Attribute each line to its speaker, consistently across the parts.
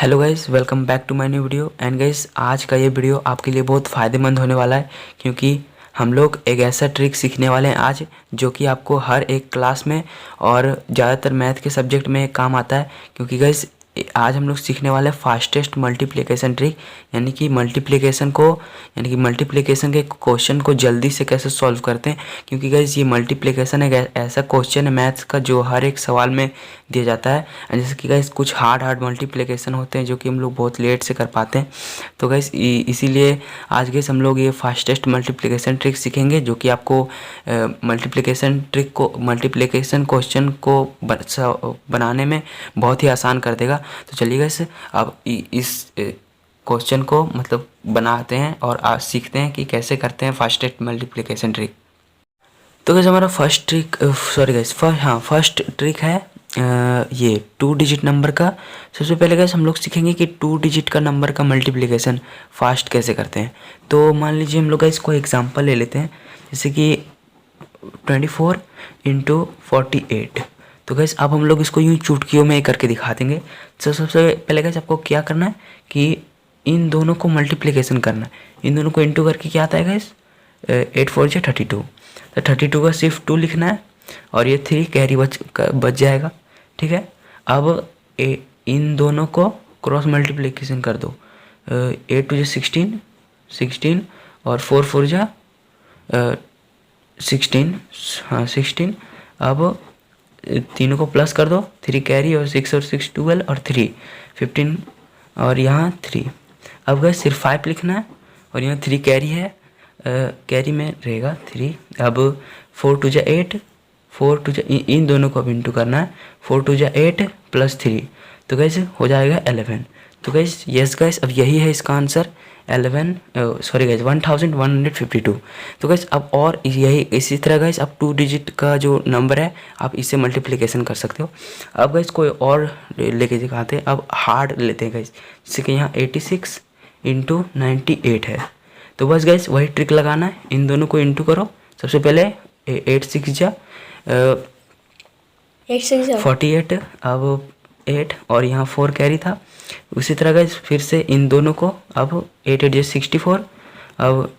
Speaker 1: Hello guys, welcome back to my new video. And guys, आज का ये video आपके लिए बहुत फ़ायदेमंद होने वाला है, क्योंकि हम लोग एक ऐसा ट्रिक सीखने वाले हैं आज जो कि आपको हर एक क्लास में और ज़्यादातर मैथ के सब्जेक्ट में काम आता है। क्योंकि गाइस, आज हम लोग सीखने वाले हैं फास्टेस्ट मल्टीप्लिकेशन ट्रिक, यानी कि मल्टीप्लिकेशन के क्वेश्चन को जल्दी से कैसे सॉल्व करते हैं। क्योंकि गाइस, ये मल्टीप्लिकेशन एक ऐसा क्वेश्चन है मैथ्स का जो हर एक सवाल में दिया जाता है। जैसे कि गाइस, कुछ हार्ड मल्टीप्लिकेशन होते हैं जो कि हम लोग बहुत लेट से कर पाते हैं। तो गाइस, इसीलिए आज गाइस हम लोग ये फास्टेस्ट मल्टीप्लिकेशन ट्रिक सीखेंगे जो कि आपको मल्टीप्लिकेशन क्वेश्चन को बनाने में बहुत ही आसान कर देगा। तो चलिए गाइस, अब इस क्वेश्चन को बनाते हैं और आज सीखते हैं कि कैसे करते हैं फास्टेस्ट मल्टीप्लिकेशन ट्रिक। तो गाइस, हमारा फर्स्ट ट्रिक है ये 2 डिजिट नंबर का। सबसे पहले गाइस हम लोग सीखेंगे कि 2 डिजिट का नंबर का मल्टीप्लिकेशन फास्ट कैसे करते हैं। तो मान लीजिए हम लोग गाइस कोई एग्जांपल ले लेते हैं, जैसे कि 24 इंटू 48। तो गाइस अब हम लोग इसको यूँ चुटकियों में करके दिखा देंगे। तो सबसे पहले गाइस आपको क्या करना है कि इन दोनों को मल्टीप्लिकेशन करना है। इन दोनों को इंटू करके क्या आता है गाइस, 8 4 जा 32। तो 32 का सिर्फ 2 लिखना है और ये 3 कैरी बच जाएगा। ठीक है, अब इन दोनों को क्रॉस मल्टीप्लिकेशन कर दो। 8 2 जा 16 16 और 4 4 जा 16, हाँ 16। अब तीनों को प्लस कर दो, 3 कैरी और 6 और 6 12 और 3 15 और यहाँ 3। अब गए सिर्फ 5 लिखना है और यहाँ 3 कैरी है, कैरी में रहेगा 3। अब 4 2 जा 8, 4 2 जा इन दोनों को अब इंटू करना है। 4 2 जा 8 प्लस 3, तो गैस हो जाएगा 11। तो गैस यस गैस, अब यही है इसका आंसर 1152। तो गैस अब और यही इसी तरह गैस अब 2 डिजिट का जो नंबर है आप इससे मल्टीप्लिकेशन कर सकते हो। अब गैस कोई और लेके दिखाते हैं, अब हार्ड लेते हैं गैस, जैसे कि यहाँ 86 इंटू 98 है। तो बस गैस वही ट्रिक लगाना है, इन दोनों को इंटू करो। सबसे पहले 8 6 जा 48, अब 8 और यहाँ 4 कैरी था। उसी तरह गैस फिर से इन दोनों को अब 8 8 जा 64, अब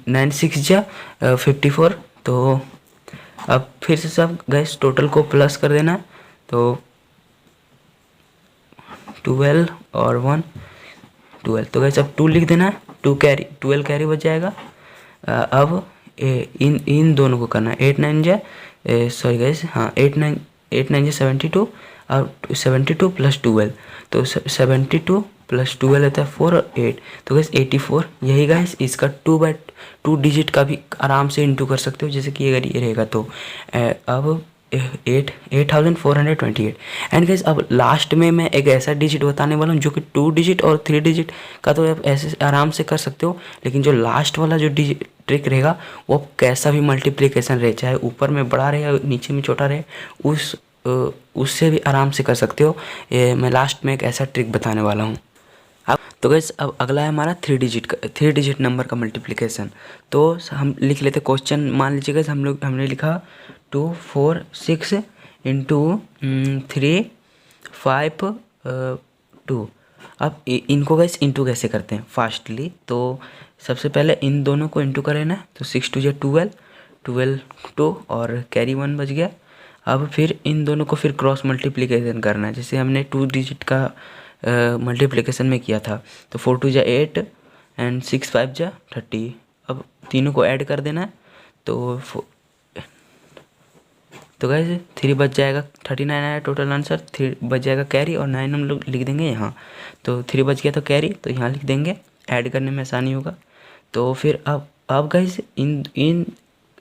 Speaker 1: 9 6 जा 54। तो अब फिर से सब गैस टोटल को प्लस कर देना है। तो 12 और 1 12। तो गैस अब 2 लिख देना है, 2 कैरी 12 कैरी बच जाएगा। अब इन दोनों को करना है 8 9 जा सॉरी गैस, हाँ 8 9 जा 72 और 72 प्लस 12। तो 72 प्लस 12 होता है 4 और 8, तो गैस 84। यही गैस इसका 2 डिजिट का भी आराम से इंटू कर सकते हो, जैसे कि अगर ये रहेगा तो अब 8428। एंड गैस अब लास्ट में मैं एक ऐसा डिजिट बताने वाला हूँ जो कि 2 डिजिट और 3 डिजिट का तो आप ऐसे आराम से कर सकते हो, लेकिन जो लास्ट वाला जो ट्रिक रहेगा वो कैसा भी मल्टीप्लिकेशन रहे, चाहे ऊपर में बड़ा रहे या नीचे में छोटा रहे, उससे भी आराम से कर सकते हो। मैं लास्ट में एक ऐसा ट्रिक बताने वाला हूँ। अब तो गैस अब अगला है हमारा 3 डिजिट नंबर का मल्टीप्लिकेशन। तो हम लिख लेते क्वेश्चन। मान लीजिए गैस हमने लिखा 2 4 6 इंटू 3 5 2। अब इनको गैस इंटू कैसे करते हैं फास्टली, तो सबसे पहले इन दोनों को इंटू करें ना, तो 6 2 जा 12 12 2 और कैरी 1 बच गया। अब फिर इन दोनों को फिर क्रॉस मल्टीप्लिकेशन करना है, जैसे हमने 2 डिजिट का मल्टीप्लिकेशन में किया था। तो 4 2 जा 8 एंड 6 5 जा 30। अब तीनों को ऐड कर देना है। तो गाइस 3 बच जाएगा, 39 आया टोटल आंसर। 3 बच जाएगा कैरी और 9 हम लोग लिख देंगे यहाँ। तो 3 बच गया तो कैरी, तो यहाँ लिख देंगे, ऐड करने में आसानी होगा। तो फिर अब गाइस इन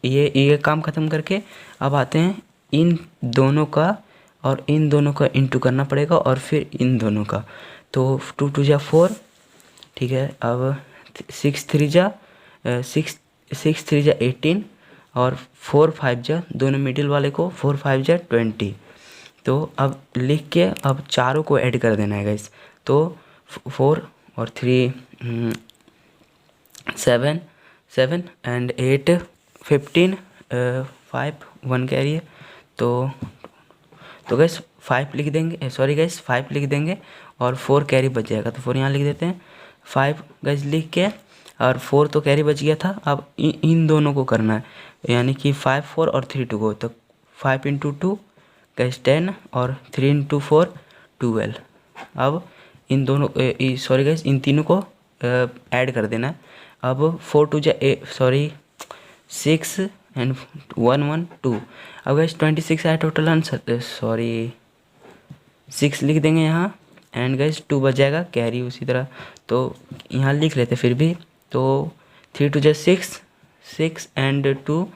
Speaker 1: ये काम ख़त्म करके अब आते हैं इन दोनों का, और इन दोनों का इंटू करना पड़ेगा और फिर इन दोनों का। तो 2 2 जा 4, ठीक है। अब 6 3 जा 18 और 4 5 जा, दोनों मिडिल वाले को 4 5 जा 20। तो अब लिख के अब चारों को ऐड कर देना है गाइस। तो 4 और 3 7 7 एंड 8 15 5 1 कैरी है। तो गैस 5 लिख देंगे, सॉरी गैस 5 लिख देंगे और 4 कैरी बच जाएगा, तो 4 यहाँ लिख देते हैं। 5 गैस लिख के, और 4 तो कैरी बच गया था। अब इन दोनों को करना है, यानी कि 5 4 और 3 2 को, तो 5 × 2 गैस 10 और 3 × 4 12। अब इन दोनों सॉरी गैस इन तीनों को ऐड कर देना है। अब 4 2 सॉरी 6 एंड 1 1 2। अब गैस 26 आया टोटल आंसर, सॉरी 6 लिख देंगे यहाँ, एंड गैस 2 बच जाएगा कैरी उसी तरह, तो यहाँ लिख लेते फिर भी। तो 3 2 6 6 एंड 2,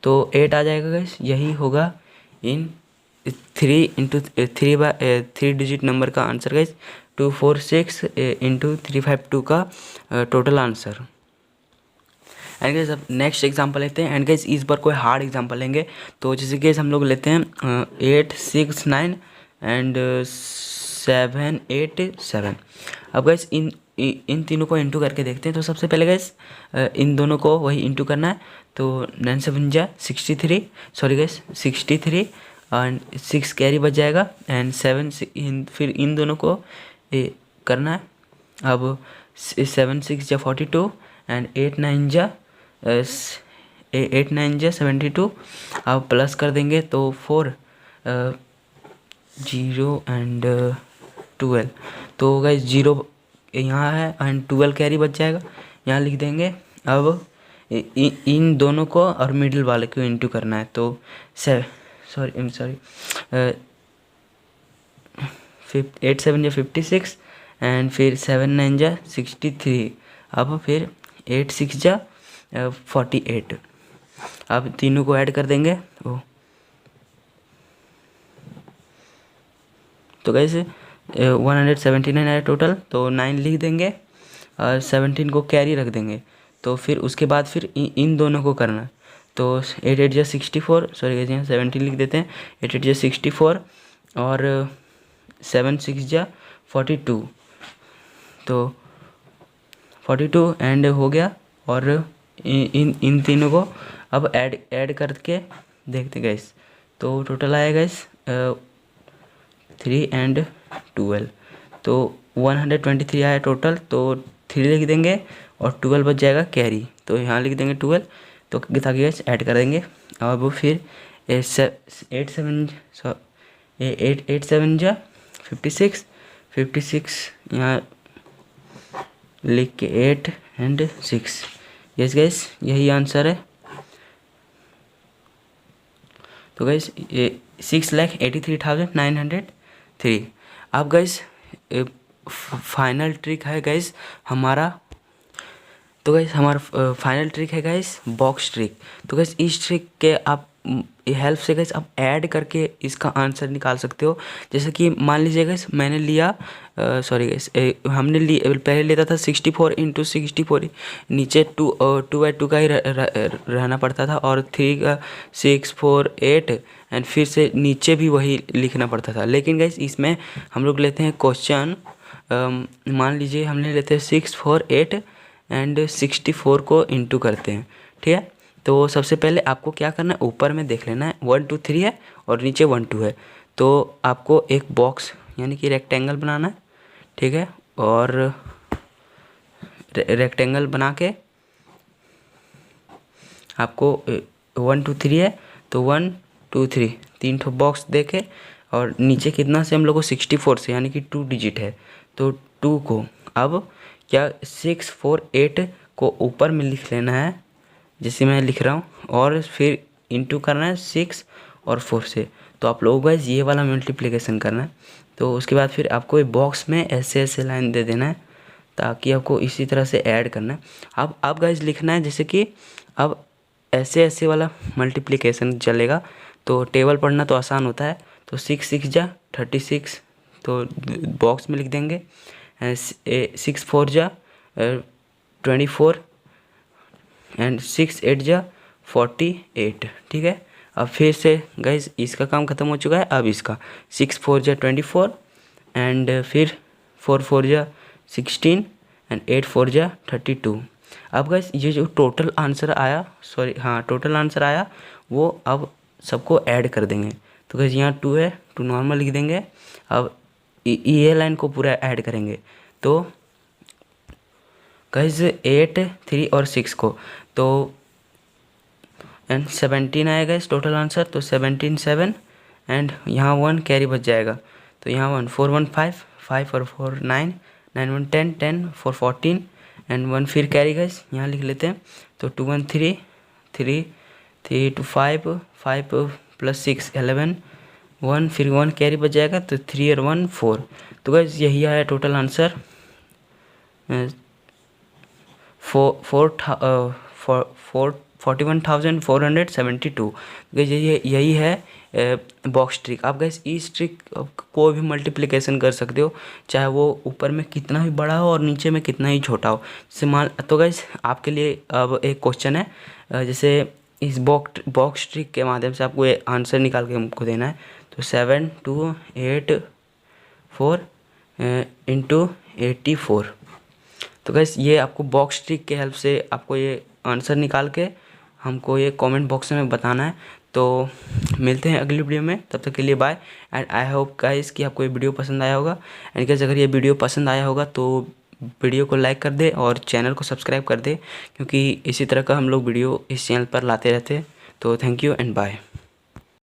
Speaker 1: तो 8 आ जाएगा गैस। यही होगा इन 3 × 3 डिजिट नंबर का आंसर गैस। 246 × 352 का टोटल आंसर। एंड गैस अब नेक्स्ट एग्जांपल लेते हैं। एंड गैस इस बार कोई हार्ड एग्जांपल लेंगे, तो जैसे गैस हम लोग लेते हैं 8 6 9 एंड 7 8 7। अब गैस इन तीनों को इंटू करके देखते हैं। तो सबसे पहले गैस इन दोनों को वही इंटू करना है, तो 9 7 जा 63, सॉरी गैस 63 एंड 6 कैरी बच जाएगा, एंड 7 फिर इन दोनों को करना है। अब 7 6 जा 42 एंड 8 9 जा 72। अब प्लस कर देंगे तो 4 0 एंड 12, तो गाइस 0 यहाँ है एंड 12 कैरी बच जाएगा, यहाँ लिख देंगे। अब इन दोनों को और मिडिल वाले को इंटू करना है, तो 8 7 जा 56 एंड फिर 7 9 जा 63। अब फिर 8 6 जा 48। अब तीनों को ऐड कर देंगे, तो कैसे 179 आया टोटल, तो 9 लिख देंगे और 17 को कैरी रख देंगे। तो फिर उसके बाद फिर इन दोनों को करना, तो 8 8 जा 64, सॉरी कैसे यहाँ 17 लिख देते हैं। 8 8 जा 64 और 7 6 जा 42, तो 42 एंड हो गया। और इन तीनों को अब ऐड करके देखते गैस, तो टोटल आया गैस 3 एंड 12, तो 123 आया टोटल। तो 3 लिख देंगे और 12 बच जाएगा कैरी, तो यहाँ लिख देंगे 12, तो ताकि गैस ऐड कर देंगे। अब फिर 8 7 जा 56 यहाँ लिख के 8 एंड 6। यस गैस यही आंसर है। तो गैस 6,83,903। अब गैस फाइनल ट्रिक है गैस हमारा, तो गैस हमारा फाइनल ट्रिक है गैस बॉक्स ट्रिक। तो गैस इस ट्रिक के आप हेल्प से गैस आप ऐड करके इसका आंसर निकाल सकते हो। जैसे कि मान लीजिए गैस मैंने लिया सॉरी गैस हमने पहले लेता था 64 × 64, नीचे 2/2 का ही रहना पड़ता था, और 3 का 6 4 8 एंड फिर से नीचे भी वही लिखना पड़ता था। लेकिन गैस इसमें हम लोग लेते हैं क्वेश्चन, मान लीजिए हमने लेते हैं 6 4 8 एंड 64 को इंटू करते हैं, ठीक है। तो सबसे पहले आपको क्या करना है, ऊपर में देख लेना है 1 2 3 है और नीचे 1 2 है, तो आपको एक बॉक्स यानी कि रेक्टेंगल बनाना है, ठीक है। और रेक्टेंगल बना के आपको 1 2 3 है, तो 1 2 3 3 ठो बॉक्स देके, और नीचे कितना से हम लोग को 64 से, यानी कि 2 डिजिट है, तो 2 को अब क्या 6 4 8 को ऊपर में लिख लेना है जैसे मैं लिख रहा हूँ, और फिर इंटू करना है 6 और 4 से। तो आप लोगों को ये वाला मल्टीप्लिकेशन करना है। तो उसके बाद फिर आपको एक बॉक्स में ऐसे लाइन दे देना है, ताकि आपको इसी तरह से ऐड करना है। अब आप गाइस लिखना है जैसे कि अब ऐसे वाला मल्टीप्लिकेशन चलेगा, तो टेबल पढ़ना तो आसान होता है। तो 6 6 जा 36, तो बॉक्स में लिख देंगे। 6 4 जा 24 एंड 6 8 जा 48, ठीक है। अब फिर से गाइस इसका काम ख़त्म हो चुका है। अब इसका 6 4 जा 24 एंड फिर 4 4 जा 16 एंड 8 4 जा 32। अब गाइस ये जो टोटल आंसर आया, सॉरी हाँ टोटल आंसर आया, वो अब सबको ऐड कर देंगे। तो गाइस यहाँ 2 है, 2 नॉर्मल लिख देंगे। अब ये लाइन को पूरा ऐड करेंगे तो गाइस 8, 3 और 6 को, तो एंड 17 आएगा इस टोटल आंसर। तो 17 7 एंड यहाँ 1 कैरी बच जाएगा, तो यहाँ 1 4 1 5, 5 और 4 9, 9 1 10, 10 4 14 एंड 1 फिर कैरी गाइस यहाँ लिख लेते हैं। तो 2 1 3, 3 3 2 5, 5 प्लस 6 11, 1 फिर 1 कैरी बच जाएगा, तो 3 और 1 4। तो गाइस यही आया टोटल आंसर 41,472। गाइस यही है बॉक्स ट्रिक। आप गाइस इस ट्रिक कोई भी मल्टीप्लिकेशन कर सकते हो, चाहे वो ऊपर में कितना भी बड़ा हो और नीचे में कितना ही छोटा हो। जैसे मान तो गाइस आपके लिए अब एक क्वेश्चन है, जैसे इस बॉक्स ट्रिक के माध्यम से आपको ये आंसर निकाल के हमको देना है। तो 7 2 8 4 इंटू 84। तो गाइस ये आपको बॉक्स ट्रिक के हेल्प से आपको ये आंसर निकाल के हमको ये कमेंट बॉक्स में बताना है। तो मिलते हैं अगली वीडियो में, तब तक के लिए bye. And I hope guys कि आपको ये वीडियो पसंद आया होगा। एंड गाइस अगर ये वीडियो पसंद आया होगा तो वीडियो को लाइक कर दे और चैनल को सब्सक्राइब कर दे, क्योंकि इसी तरह का हम लोग वीडियो इस चैनल पर लाते रहते हैं। तो थैंक यू एंड बाय।